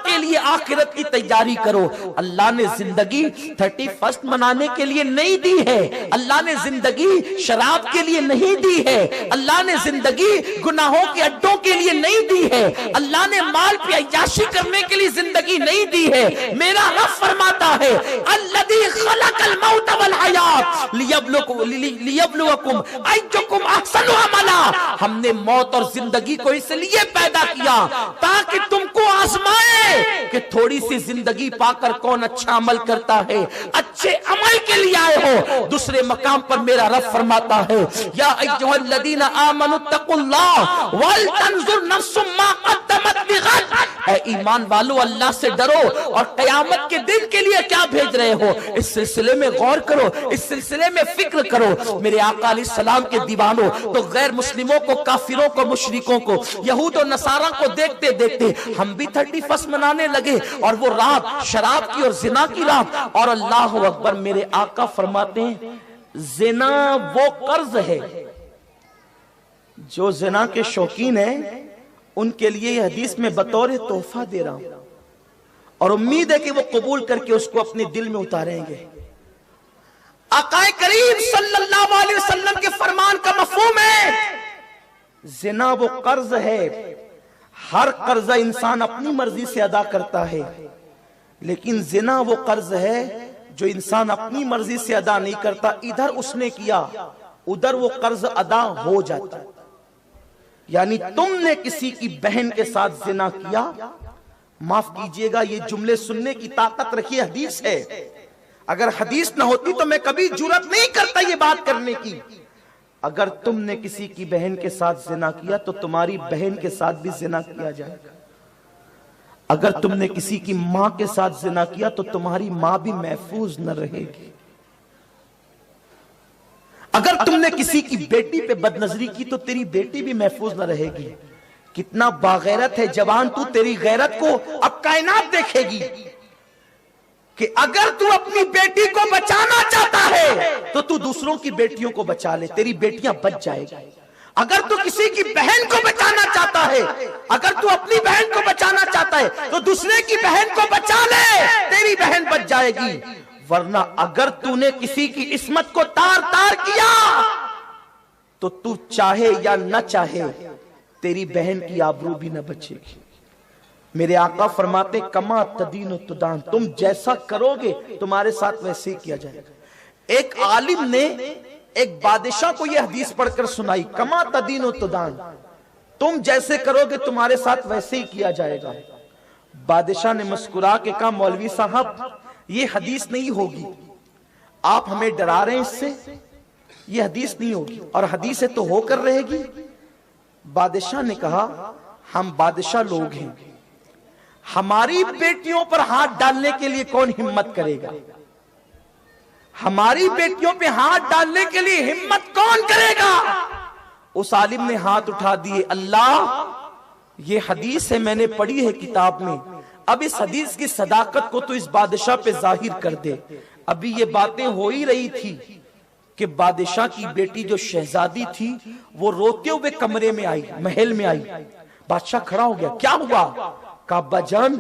کے لیے آخرت کی تیاری کرو۔ اللہ نے زندگی 31 منانے کے لیے نہیں دی ہے، اللہ نے زندگی شراب کے لیے نہیں دی ہے، اللہ نے زندگی گناہوں کے اڈوں کے لیے نہیں دی ہے، اللہ نے مال پہ عیاشی کرنے کے لیے زندگی نہیں دی ہے۔ میرا رب فرماتا ہے الذی خلق الموت والحیات لیبلوکم ایکم احسن عملا، ہم نے موت اور زندگی کو اس لیے پیدا کیا تاکہ تم کو آزمائے کہ تھوڑی سی زندگی پا کر کون اچھا عمل کرتا ہے، اچھے عمل کے لیے آئے ہو۔ دوسرے مقام پر میرا رب فرماتا ہے یا ایھا الذین آمنوا اتقوا اللہ ولتنظر نفس ما قدمت لغد، اے ایمان والو اللہ سے ڈرو اور قیامت کے دن کے لیے کیا بھیج رہے ہو، اس سلسلے میں غور کرو، اس سلسلے میں فکر کرو۔ میرے آقا علیہ السلام کے دیوانوں تو غیر مسلموں کو، کافروں کو، مشرکوں کو، یہود و نصارہ کو دیکھتے دیکھتے ہم بھی 31 منانے لگے، اور وہ رات شراب کی اور زنا کی رات۔ اور اللہ اکبر، میرے آقا فرماتے ہیں زنا وہ قرض ہے، جو زنا کے شوقین ہیں ان کے لیے یہ حدیث میں بطور تحفہ دے رہا ہوں، اور امید ہے کہ وہ قبول کر کے اس کو اپنے دل میں اتاریں گے۔ آقا کریم صلی اللہ علیہ وسلم کے فرمان کا مفہوم ہے زنا وہ قرض ہے، ہر قرضہ انسان اپنی مرضی سے ادا کرتا ہے، لیکن زنا وہ قرض ہے جو انسان اپنی مرضی سے ادا نہیں کرتا، ادھر اس نے کیا ادھر وہ قرض ادا ہو جاتا ہے۔ یعنی تم نے کسی کی بہن کے ساتھ زنا کیا، معاف کیجئے گا یہ جملے سننے کی طاقت رکھی حدیث ہے، اگر حدیث نہ ہوتی تو میں کبھی جرأت نہیں کرتا یہ بات کرنے کی۔ اگر تم نے کسی کی بہن کے ساتھ زنا کیا تو تمہاری بہن کے ساتھ بھی زنا کیا جائے گا، اگر تم نے کسی کی ماں کے ساتھ زنا کیا تو تمہاری ماں بھی محفوظ نہ رہے گی، اگر تم نے کسی کی بیٹی پہ بدنظری کی تو تیری بیٹی بھی محفوظ نہ رہے گی۔ کتنا باغیرت ہے جوان تو، تیری غیرت کو اب کائنات دیکھے گی کہ اگر تو اپنی بیٹی کو بچانا چاہتا ہے تو تو دوسروں کی بیٹیوں کو بچا لے، تیری بیٹیاں بچ جائے گی۔ اگر تو کسی کی بہن کو بچانا چاہتا ہے، اگر تو اپنی بہن کو بچانا چاہتا ہے تو دوسرے کی بہن کو بچا لے، تیری بہن بچ جائے گی۔ ورنہ اگر تو نے کسی کی عصمت کو تار تار کیا تو تو چاہے یا نہ چاہے تیری بہن کی آبرو بھی نہ بچے گی۔ میرے آقا فرماتے کما تدین و تدان، تم جیسا کرو گے تمہارے ساتھ ویسے ہی کیا جائے گا۔ ایک عالم نے ایک بادشاہ کو یہ حدیث پڑھ کر سنائی، کما تدین و تدان، تم جیسے کرو گے تمہارے ساتھ ویسے ہی کیا جائے گا۔ بادشاہ نے مسکرا کے کہا مولوی صاحب یہ حدیث نہیں ہوگی، آپ ہمیں ڈرا رہے ہیں اس سے، یہ حدیث نہیں ہوگی، اور حدیث تو ہو کر رہے گی۔ بادشاہ نے کہا ہم بادشاہ لوگ ہیں، ہماری بیٹیوں پر ہاتھ ڈالنے کے لیے کون ہمت کرے گا، ہماری بیٹیوں پہ ہاتھ ڈالنے کے لیے ہمت کون کرے گا۔ اس عالم نے ہاتھ اٹھا دیے، اللہ یہ حدیث ہے میں نے پڑھی ہے کتاب میں، اب اس حدیث کی صداقت کو تو اس بادشاہ پہ ظاہر کر دے۔ ابھی یہ باتیں ہو ہی رہی تھی کہ بادشاہ کی بیٹی جو شہزادی تھی وہ روتے ہوئے کمرے میں آئی، محل میں آئی۔ بادشاہ کھڑا ہو گیا، کیا ہوا؟ کہا ابا جان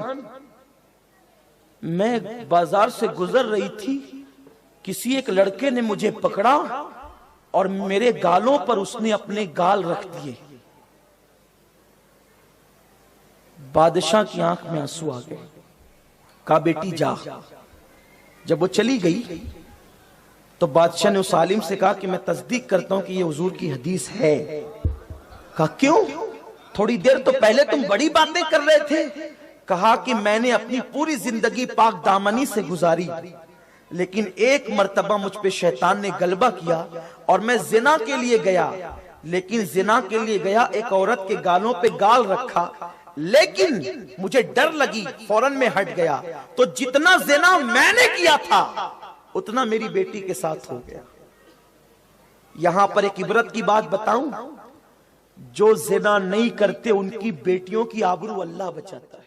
میں بازار سے گزر رہی تھی، کسی ایک لڑکے نے مجھے پکڑا اور میرے گالوں پر اس نے اپنے گال رکھ دیے۔ بادشاہ کی آنکھ میں آنسو آ گئے، کہا بیٹی جا۔ جب وہ چلی گئی تو بادشاہ نے اس عالم سے کہا کہ میں تصدیق کرتا ہوں کہ یہ حضور کی حدیث ہے۔ کہا کیوں؟ تھوڑی دیر تو پہلے تم بڑی باتیں کر رہے تھے۔ کہا کہ میں نے اپنی پوری زندگی پاک دامنی سے گزاری، لیکن ایک مرتبہ مجھ پہ شیطان نے غلبہ کیا اور میں زنا کے لیے گیا، لیکن زنا کے لیے گیا ایک عورت کے گالوں پہ گال رکھا، لیکن مجھے ڈر لگی فوراً میں ہٹ گیا، تو جتنا زنا میں نے کیا تھا اتنا میری بیٹی کے ساتھ ہو گیا۔ یہاں پر ایک عبرت کی بات بتاؤں، جو زنا نہیں کرتے ان کی بیٹیوں کی آبرو اللہ بچاتا ہے۔